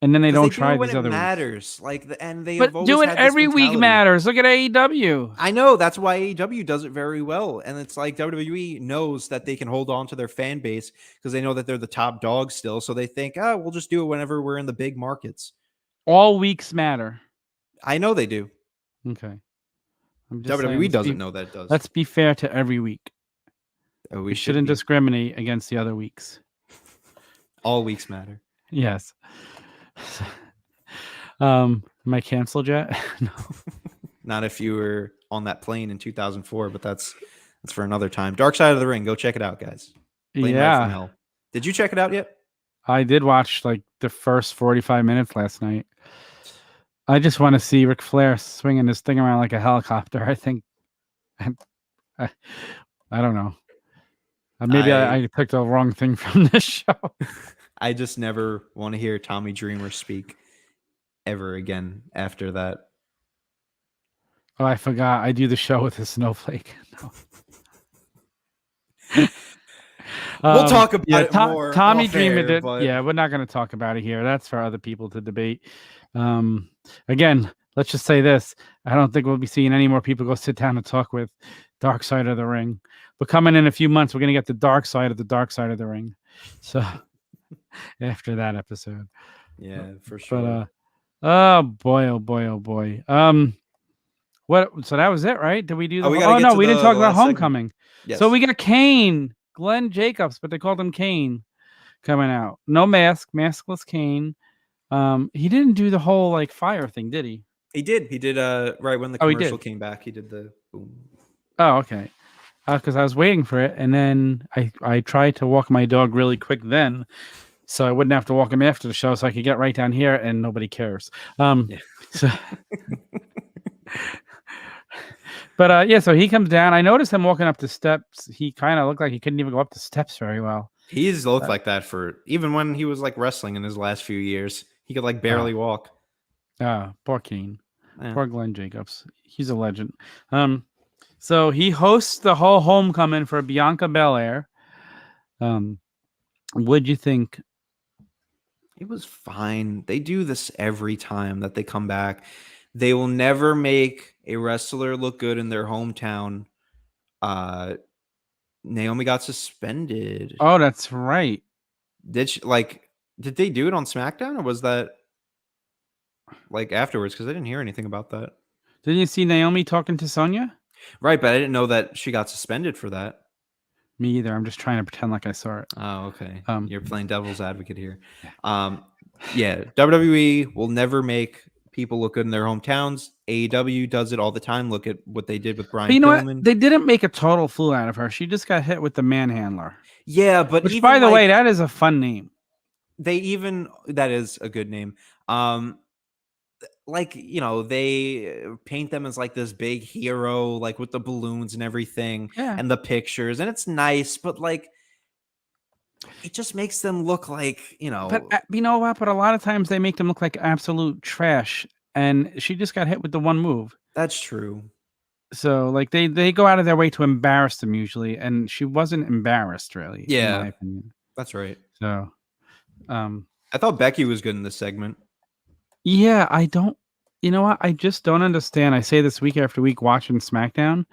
and then they don't try these other matters. Weeks. And they but have always doing had every this week matters. Look at AEW. I know, that's why AEW does it very well, and it's like WWE knows that they can hold on to their fan base because they know that they're the top dog still. So they think, we'll just do it whenever we're in the big markets. All weeks matter. I know they do. Okay. WWE doesn't know that it does. Let's be fair to every week. We shouldn't discriminate against the other weeks. All weeks matter. Yes. Am I canceled yet? No. Not if you were on that plane in 2004, but that's for another time. Dark Side of the Ring. Go check it out, guys. Plane Ride from Hell. Did you check it out yet? I did watch like the first 45 minutes last night. I just want to see Ric Flair swinging this thing around like a helicopter. I think, I don't know. Maybe I picked the wrong thing from this show. I just never want to hear Tommy Dreamer speak ever again after that. Oh, I forgot. I do the show with a snowflake. No. We'll talk about it more. Tommy Dreamer did. Yeah, we're not going to talk about it here. That's for other people to debate. Again, let's just say this. I don't think we'll be seeing any more people go sit down and talk with Dark Side of the Ring. But coming in a few months, we're going to get the dark side of the ring. So after that episode. Yeah, for sure. But oh boy. What? So that was it, right? Did we do the? We didn't talk about Homecoming. Yes. So we got Kane, Glenn Jacobs, but they called him Kane, coming out. No mask, maskless Kane. He didn't do the whole like fire thing, did he? He did. He did. Right when the commercial came back, he did the boom. Oh, okay. Because I was waiting for it, and then I tried to walk my dog really quick then, so I wouldn't have to walk him after the show, so I could get right down here, and nobody cares. So, but so he comes down. I noticed him walking up the steps. He kind of looked like he couldn't even go up the steps very well. He's looked like that for even when he was like wrestling in his last few years. He could like barely walk. Poor Kane. Yeah. Poor Glenn Jacobs. He's a legend. So he hosts the whole homecoming for Bianca Belair. What'd you think? It was fine. They do this every time that they come back. They will never make a wrestler look good in their hometown. Naomi got suspended. Oh, that's right. Did they do it on SmackDown, or was that like afterwards? Because I didn't hear anything about that. Didn't you see Naomi talking to Sonya? Right, but I didn't know that she got suspended for that. Me either. I'm just trying to pretend like I saw it. Oh, okay. You're playing devil's advocate here. Yeah, WWE will never make people look good in their hometowns. AEW does it all the time. Look at what they did with Brian Pillman. What? They didn't make a total fool out of her. She just got hit with the manhandler. Yeah, but which, by the way, that is a fun name. That is a good name. They paint them as like this big hero, like with the balloons and everything, and the pictures, and it's nice, but like it just makes them look like, But you know what? But a lot of times they make them look like absolute trash, and she just got hit with the one move. That's true. So like they go out of their way to embarrass them usually, and she wasn't embarrassed really. Yeah, in my opinion. That's right. So, I thought Becky was good in this segment. Yeah, you know what? I just don't understand. I say this week after week watching SmackDown.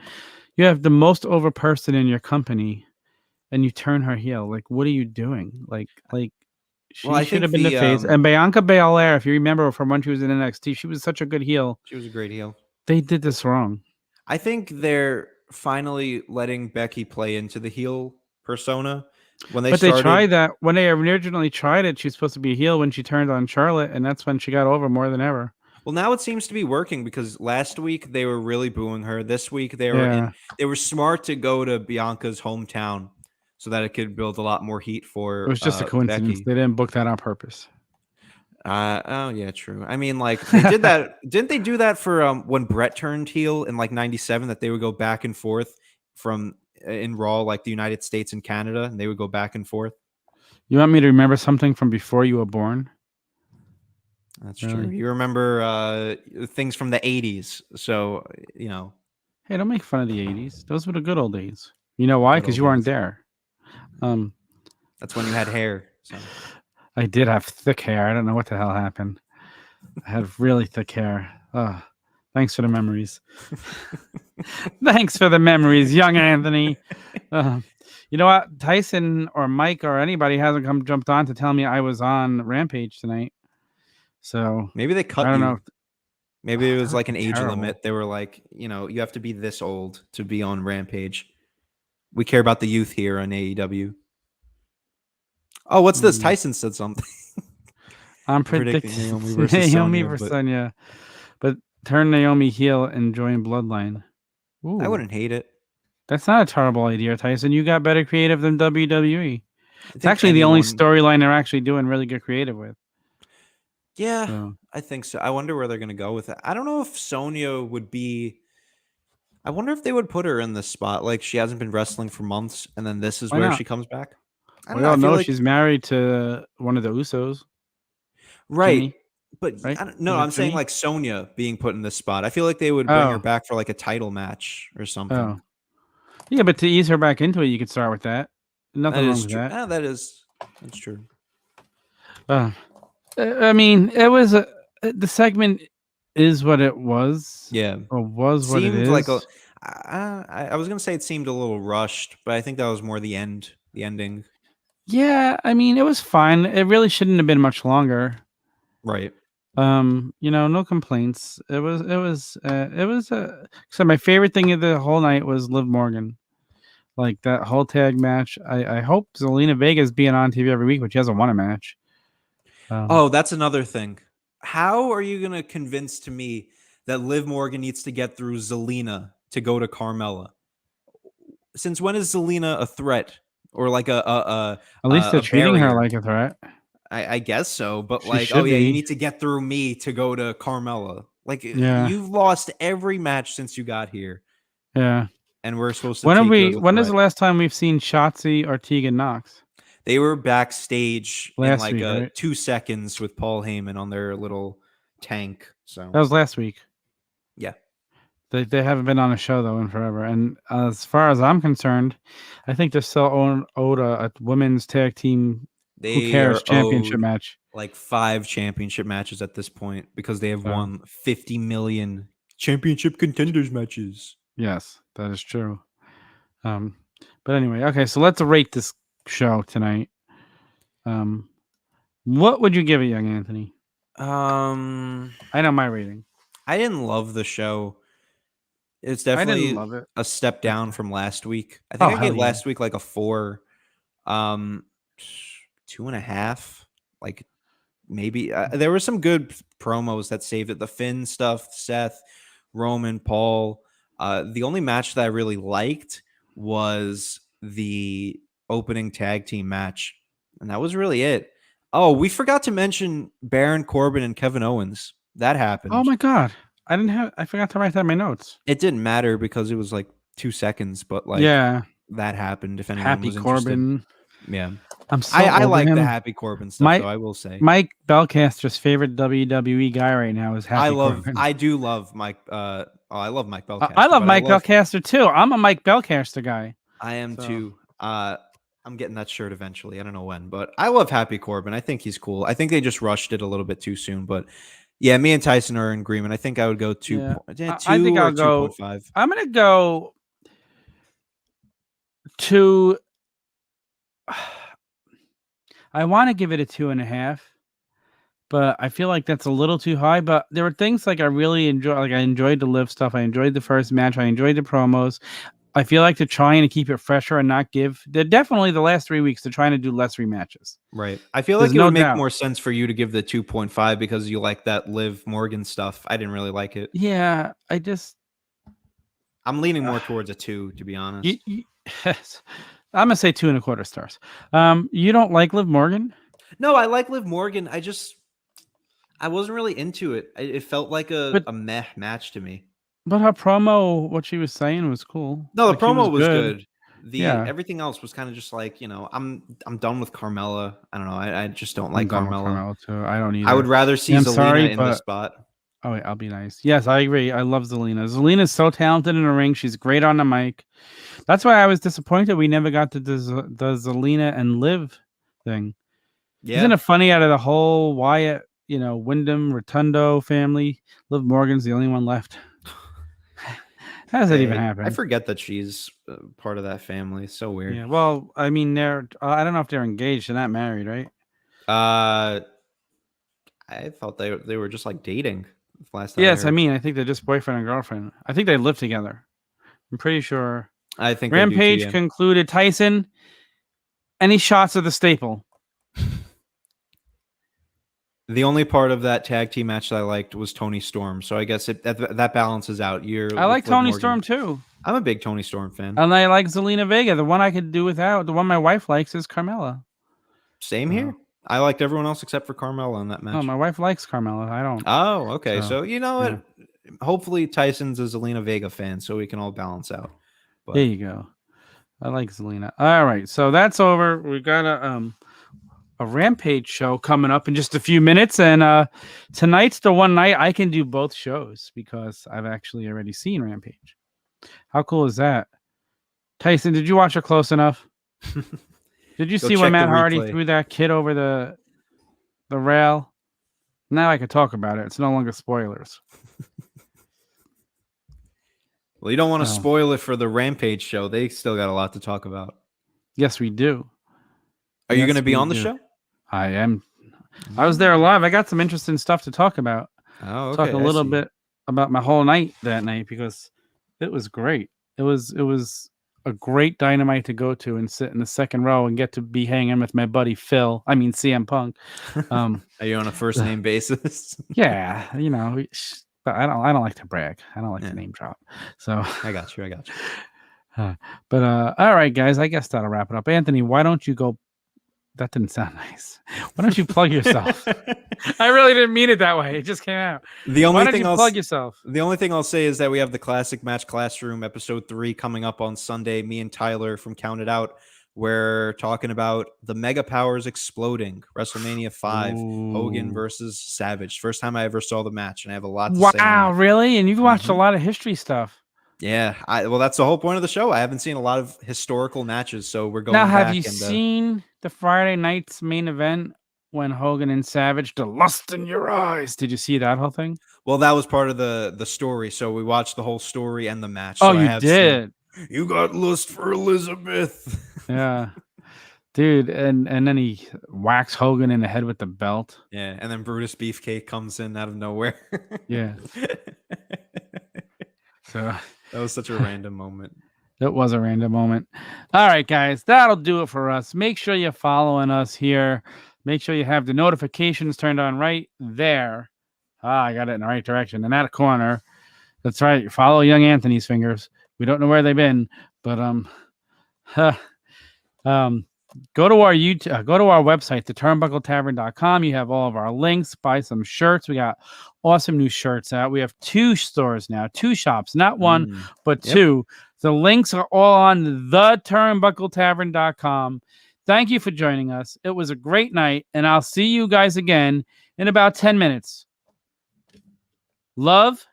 You have the most over person in your company and you turn her heel. Like, what are you doing? Like she should have been the face. And Bianca Belair, if you remember from when she was in NXT, she was such a good heel. She was a great heel. They did this wrong. I think they're finally letting Becky play into the heel persona. They tried that when they originally tried it. She's supposed to be a heel when she turned on Charlotte, and that's when she got over more than ever. Well, now it seems to be working because last week they were really booing her. This week they were smart to go to Bianca's hometown so that it could build a lot more heat for. It was just a coincidence. Becky. They didn't book that on purpose. Oh yeah, true. I mean, like they did that. Didn't they do that for when Brett turned heel in like '97? That they would go back and forth from in Raw, like the United States and Canada, and they would go back and forth. You want me to remember something from before you were born? That's true. You remember things from the 80s. So, Hey, don't make fun of the 80s. Those were the good old days. You know why? Because you weren't there. That's when you had hair. So I did have thick hair. I don't know what the hell happened. I had really thick hair. Oh, thanks for the memories. Thanks for the memories, young Anthony. You know what? Tyson or Mike or anybody hasn't jumped on to tell me I was on Rampage tonight. So maybe they cut I don't you. know. Maybe it was like an age limit. They were like, you have to be this old to be on Rampage. We care about the youth here on AEW. Oh, what's this? Tyson said something. I'm predicting Naomi versus Sonya, but turn Naomi heel and join Bloodline. Ooh. I wouldn't hate it. That's not a terrible idea, Tyson. You got better creative than WWE. It's actually the only storyline they're actually doing really good creative with. Yeah, so. I think so. I wonder where they're going to go with it. I don't know if Sonya would be... I wonder if they would put her in this spot. Like, she hasn't been wrestling for months, and then this is where she comes back. We all know she's married to one of the Usos. Right. Jimmy, but right? I'm saying like Sonya being put in this spot. I feel like they would bring her back for like a title match or something. Oh. Yeah, but to ease her back into it, you could start with that. Nothing wrong with that. Yeah, that's true. I mean, it was the segment is what it was. Yeah, or was what it is. Like I was gonna say it seemed a little rushed, but I think that was more the ending. Yeah, I mean, it was fine. It really shouldn't have been much longer. Right. No complaints. It was so my favorite thing of the whole night was Liv Morgan. Like that whole tag match. I hope Zelina Vega's being on TV every week, but she hasn't won a match. That's another thing. How are you gonna convince to me that Liv Morgan needs to get through Zelina to go to Carmella? Since when is Zelina a threat or like at least they're treating her like a threat? I guess so, but you need to get through me to go to Carmella. Like, you've lost every match since you got here. Yeah, and we're supposed to. When is the last time we've seen Shotzi or Tegan Nox? They were backstage last in week, right? 2 seconds with Paul Heyman on their little tank. So that was last week. Yeah. They haven't been on a show though in forever. And as far as I'm concerned, I think they're still owed a women's tag team. Who cares? Championship match. Like 5 championship matches at this point because they have won 50 million championship contenders matches. Yes, that is true. But anyway, okay, so let's rate this show tonight. What would you give it, young Anthony? I know my rating. I didn't love the show. It's definitely a step down from last week. I think I gave last week like a 4. 2.5. Like maybe there were some good promos that saved it. The Finn stuff, Seth, Roman, Paul. The only match that I really liked was the opening tag team match, and that was really it. Oh, we forgot to mention Baron Corbin and Kevin Owens. That happened. Oh my god, I forgot to write that in my notes. It didn't matter because it was like 2 seconds, but like that happened. If anyone was interested. Corbin. Yeah. I like the Happy Corbin stuff, though, I will say. Mike Belcaster's favorite WWE guy right now is Happy Corbin. I do love Mike. I love Mike Belcaster. I love Mike Belcaster too. I'm a Mike Belcaster guy. I am too. I'm getting that shirt eventually. I don't know when, but I love Happy Corbin. I think he's cool. I think they just rushed it a little bit too soon, but yeah, me and Tyson are in agreement. I think I would go 2. Yeah. 2 I think I'll go 2.5. I'm gonna go 2. I want to give it a 2.5, but I feel like that's a little too high. But there were things like I really enjoy. Like I enjoyed the Liv stuff. I enjoyed the first match. I enjoyed the promos. I feel like they're trying to keep it fresher and not give. They're definitely the last 3 weeks. They're trying to do less rematches. Right. I feel like it would make more sense for you to give the 2.5 because you like that Liv Morgan stuff. I didn't really like it. Yeah, I'm leaning more towards a 2, to be honest. I'm gonna say 2.25 stars. You don't like Liv Morgan? No, I like Liv Morgan. I wasn't really into it. It felt like a meh match to me. But her promo, what she was saying was cool. No, the promo was good. Everything else was kind of just like, I'm done with Carmella. I don't know. I just don't like Carmella. Too. I don't either. I would rather see Zelina in this spot. Oh, wait, I'll be nice. Yes, I agree. I love Zelina. Zelina's so talented in the ring. She's great on the mic. That's why I was disappointed we never got to the Zelina and Liv thing. Yeah. Isn't it funny, out of the whole Wyatt, Wyndham, Rotundo family, Liv Morgan's the only one left? How does that even happen? I forget that she's part of that family. It's so weird. Yeah, well, I mean, they're I don't know if they're engaged. They're not married, right? I thought they were just like dating last time. Yes, I think they're just boyfriend and girlfriend. I think they live together. I'm pretty sure. I think Rampage concluded. Tyson, any shots of the staple? The only part of that tag team match that I liked was Toni Storm. So I guess that balances out. I like Toni Storm too. I'm a big Toni Storm fan. And I like Zelina Vega. The one I could do without, the one my wife likes, is Carmella. Same here. I liked everyone else except for Carmella in that match. Oh, my wife likes Carmella. I don't. Oh, okay. So you know what? Hopefully Tyson's a Zelina Vega fan, so we can all balance out. But there you go. I like Zelina. All right, so that's over. We got a Rampage show coming up in just a few minutes, and tonight's the one night I can do both shows because I've actually already seen Rampage. How cool is that? Tyson, did you watch it close enough? Did you see when Matt Hardy threw that kid over the rail? Now I can talk about it. It's no longer spoilers. Well, you don't want to spoil it for the Rampage show. They still got a lot to talk about. Yes, we do. Are you going to be on the show? I am. I was there live. I got some interesting stuff to talk about. Oh, okay. Talk a little bit about my whole night that night because it was great. It was a great Dynamite to go to and sit in the second row and get to be hanging with my buddy Phil. I mean CM Punk. Are you on a first name basis? Yeah, but I don't like to brag. I don't like to name drop. So I got you. But all right, guys. I guess that'll wrap it up. Anthony, why don't you go? That didn't sound nice. Why don't you plug yourself? I really didn't mean it that way. It just came out. Why don't you plug yourself? The only thing I'll say is that we have the Classic Match Classroom episode 3 coming up on Sunday. Me and Tyler from Count It Out. We're talking about the Mega Powers exploding. WrestleMania 5. Ooh. Hogan versus Savage. First time I ever saw the match, and I have a lot to say. Wow, really? And you've watched a lot of history stuff. Yeah, well, that's the whole point of the show. I haven't seen a lot of historical matches, so we're going now. Back have you seen the Friday night's main event when Hogan and Savage, the lust in your eyes? Did you see that whole thing? Well, that was part of the story, so we watched the whole story and the match. Oh, so you did? You got lust for Elizabeth. Yeah, dude, and then he whacks Hogan in the head with the belt. Yeah, and then Brutus Beefcake comes in out of nowhere. Yeah. So that was such a random moment. It was a random moment. All right, guys, that'll do it for us. Make sure you're following us here. Make sure you have the notifications turned on right there. I got it in the right direction. In that corner. That's right. Follow young Anthony's fingers. We don't know where they've been, but go to our YouTube, go to our website, theturnbuckletavern.com. You have all of our links. Buy some shirts. We got awesome new shirts out. We have 2 stores now, 2 shops, not one, but 2. The links are all on theturnbuckletavern.com. Thank you for joining us. It was a great night, and I'll see you guys again in about 10 minutes. Love,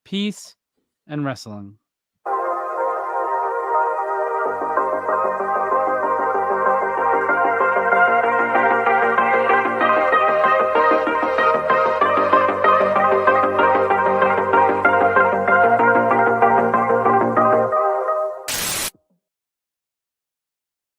peace, and wrestling.